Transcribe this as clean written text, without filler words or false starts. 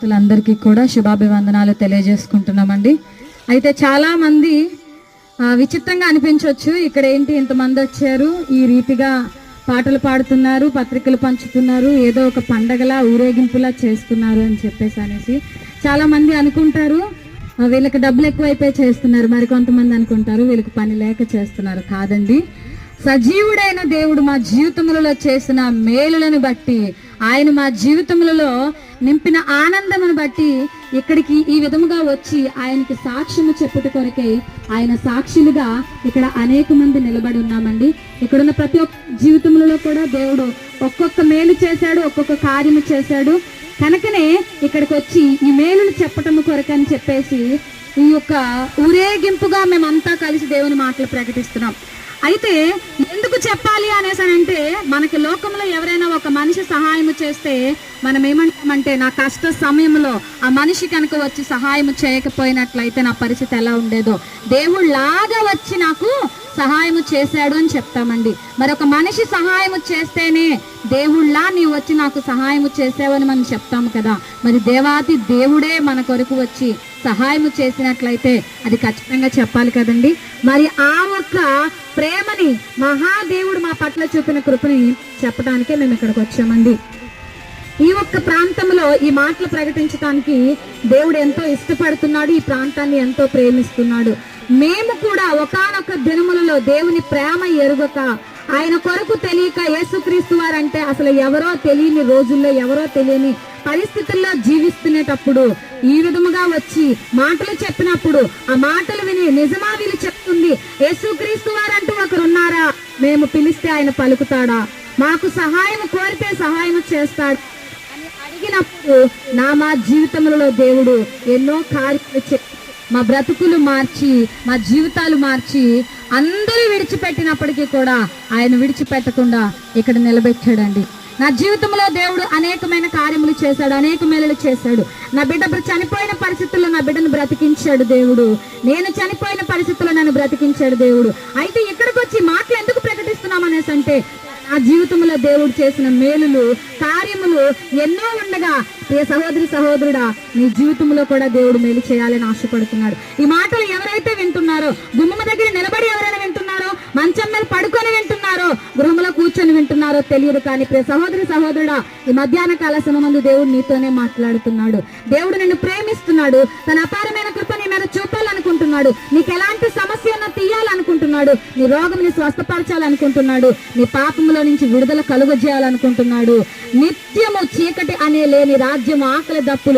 అందరికీ కూడా శుభాభివందనాలు తెలియజేసుకుంటున్నామండి. అయితే చాలా మంది విచిత్రంగా అనిపించవచ్చు, ఇక్కడ ఏంటి ఇంతమంది వచ్చారు, ఈ రీతిగా పాటలు పాడుతున్నారు, పత్రికలు పంచుతున్నారు, ఏదో ఒక పండగలా ఊరేగింపులా చేస్తున్నారు అని చెప్పేసి చాలా మంది అనుకుంటారు. వీళ్ళకి డబ్బులు ఎక్కువైపోయి చేస్తున్నారు, మరికొంతమంది అనుకుంటారు వీళ్ళకి పని లేక చేస్తున్నారు. కాదండి, సజీవుడైన దేవుడు మా జీవితములలో చేసిన మేలులను బట్టి, ఆయన మా జీవితములలో నింపిన ఆనందమును బట్టి ఇక్కడికి ఈ విధముగా వచ్చి ఆయనకి సాక్ష్యము చెప్పుట కొరకై ఆయన సాక్షులుగా ఇక్కడ అనేక మంది నిలబడి ఉన్నామండి. ఇక్కడున్న ప్రతి ఒక్క జీవితంలో కూడా దేవుడు ఒక్కొక్క మేలు చేశాడు, ఒక్కొక్క కార్యము చేశాడు. కనుకనే ఇక్కడికి వచ్చి ఈ మేలును చెప్పటము కొరకని చెప్పేసి ఈ యొక్క ఊరేగింపుగా మేమంతా కలిసి దేవుని మాటలు ప్రకటిస్తున్నాం. అయితే ఎందుకు చెప్పాలి అనేసి అంటే, మనకి లోకంలో ఎవరైనా ఒక మనిషి సహాయం చేస్తే మనం ఏమంటామంటే, నా కష్ట సమయంలో ఆ మనిషి కనుక వచ్చి సహాయం చేయకపోయినట్లయితే నా పరిస్థితి ఎలా ఉండేదో, దేవుళ్ళలాగా వచ్చి నాకు సహాయం చేశాడు అని చెప్తామండి. మరి ఒక మనిషి సహాయం చేస్తేనే దేవుళ్ళా నీవు వచ్చి నాకు సహాయం చేసావని మనం చెప్తాము కదా. మరి దేవాతి దేవుడే మన కొరకు వచ్చి సహాయం చేసినట్లయితే అది ఖచ్చితంగా చెప్పాలి కదండి. మరి ఆ ఒక్క ప్రేమని మహాదేవుడు మా పట్ల చూపిన కృపని చెప్పడానికే మేము ఇక్కడికి వచ్చామండి. ఈ ఒక్క ప్రాంతంలో ఈ మాటలు ప్రకటించడానికి దేవుడు ఎంతో ఇష్టపడుతున్నాడు, ఈ ప్రాంతాన్ని ఎంతో ప్రేమిస్తున్నాడు. మేము కూడా ఒకానొక దినములలో దేవుని ప్రేమ ఎరుగక, ఆయన కొరకు తెలియక, యేసుక్రీస్తు వారంటే అసలు ఎవరో తెలియని రోజుల్లో, ఎవరో తెలియని పరిస్థితుల్లో జీవిస్తున్నప్పుడు ఈ విధముగా వచ్చి మాటలు చెప్పినప్పుడు ఆ మాటలు విని నిజమా వీళ్ళు చెప్తుంది యేసుక్రీస్తు వారంటూ ఒకరున్నారా, మేము పిలిస్తే ఆయన పలుకుతాడా, మాకు సహాయం కోరితే సహాయం చేస్తాడు అని అడిగినప్పుడు మా జీవితంలో దేవుడు ఎన్నో కార్యాలు చెప్పి మా బ్రతుకులు మార్చి, మా జీవితాలు మార్చి, అందరూ విడిచిపెట్టినప్పటికీ కూడా ఆయన విడిచిపెట్టకుండా ఇక్కడ నిలబెట్టాడండి. నా జీవితంలో దేవుడు అనేకమైన కార్యములు చేశాడు, అనేక మేలులు చేశాడు. నా బిడ్డ చనిపోయిన పరిస్థితుల్లో నా బిడ్డను బ్రతికించాడు దేవుడు. నేను చనిపోయిన పరిస్థితుల్లో నన్ను బ్రతికించాడు దేవుడు. అయితే ఇక్కడికి వచ్చి మాటలు ఎందుకు ప్రకటిస్తున్నాం అనేసి అంటే, నా జీవితంలో దేవుడు చేసిన మేలులు, కార్యములు ఎన్నో ఉండగా, ప్రియ సహోదరి సహోదరుడా, నీ జీవితంలో కూడా దేవుడు మేలు చేయాలని ఆశపడుతున్నాడు. ఈ మాటలు ఎవరైతే వింటున్నారో, గుమ్మం దగ్గర నిలబడి ఎవరైనా వింటున్నారో, మంచం మీద పడుకొని వింటున్నారో, గృహంలో కూర్చొని వింటున్నారో తెలియదు. కానీ ప్రియ సహోదరి సహోదరుడా, ఈ మధ్యాహ్న కాల సమయంలో దేవుడు నీతోనే మాట్లాడుతున్నాడు. దేవుడు నిన్ను ప్రేమిస్తున్నాడు, తన అపారమైన కృప నీ మీద చూపాలనుకుంటున్నాడు. నీకు ఎలాంటి సమస్య ఉన్నా తీయాలనుకుంటున్నాడు, నీ రోగం ని స్వస్థపరచాలనుకుంటున్నాడు, నీ పాపంలో నుంచి విడుదల కలుగజేయాలనుకుంటున్నాడు. నిత్యము చీకటి అనే లేని రాజ్యం, ఆకలి దప్పులు